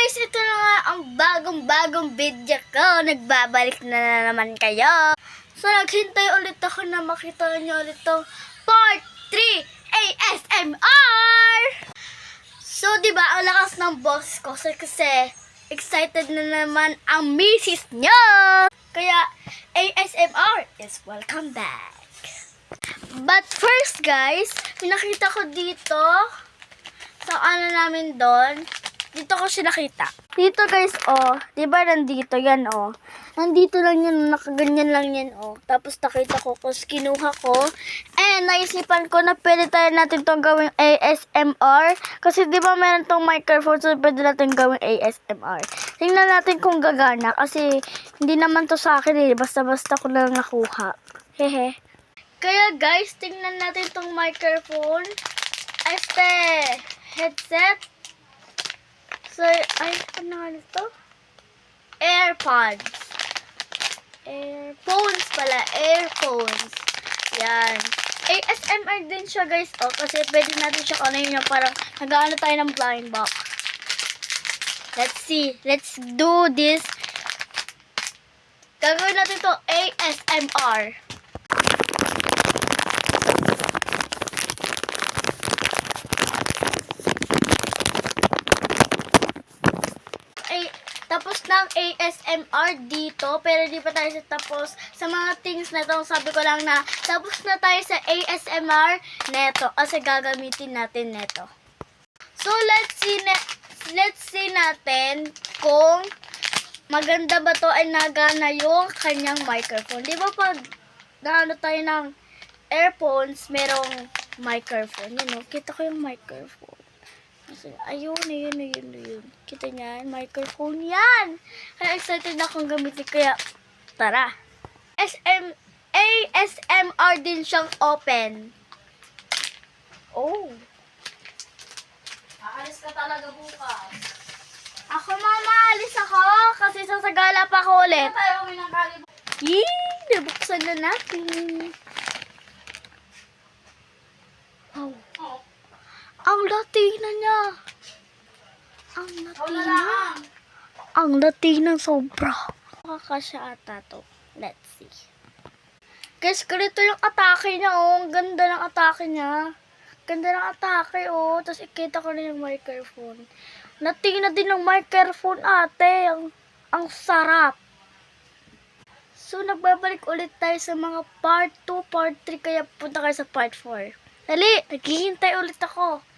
guys, ito na nga ang bagong video ko. Nagbabalik na naman kayo. So naghintay ulit ako na makita niyo ulit itong part 3 ASMR. So diba, ang lakas ng boss ko kasi excited na naman ang misis niyo. Kaya ASMR is welcome back. But first guys, pinakita ko dito sa ano namin doon. Dito ko siya nakita. Dito guys, oh. Diba nandito yan, oh. Nandito lang yan, nakaganyan lang yan, oh. Tapos nakita ko, tapos kinuha ko. And naisipan ko na pwede tayo natin itong gawing ASMR. Kasi diba meron tong microphone, so pwede natin gawing ASMR. Tingnan natin kung gagana. Kasi hindi naman to sa akin eh. Basta-basta ko lang nakuha. Hehe. Kaya guys, tingnan natin tong microphone. Headset. So, ay, ano nga nito? AirPods. Earphones pala. Earphones. Yan. ASMR din siya, guys. Oh, kasi pwede natin siya kanayin niya parang nag-ano tayo ng blind box. Let's see. Let's do this. Gagawin natin to ASMR. Tapos ng ASMR dito, pero di pa tayo tapos sa mga things na to. Sabi ko lang na tapos na tayo sa ASMR neto kasi gagamitin natin neto. So let's see natin kung maganda ba to ay nagana yung kanyang microphone. Di ba pag naano tayo ng earphones, merong microphone. Yun o, kita ko yung microphone. Ayun. Kita niyan, microphone yan. Kaya excited na akong gamitin. Kaya, tara. ASMR din siyang open. Oh. Aalis ka talaga bukas. Ako mamaalis ako kasi sasagala pa ako ulit. Hindi tayo uwi ng kali. Yee! Nabuksan na natin. Oh. Oo. Ang latina niya. Ang Wala latina. lang. Ang latina sobra. Makakasya ata to. Let's see. Guys, ganito yung atake niya, oh. Ang ganda ng atake niya. Ganda ng atake, oh. Tapos ikita ko na yung microphone. Latina din ng microphone, ate. Ang sarap. So, nagbabalik ulit tayo sa mga part 2, part 3. Kaya punta kayo sa part 4. Dali, naghihintay ulit ako.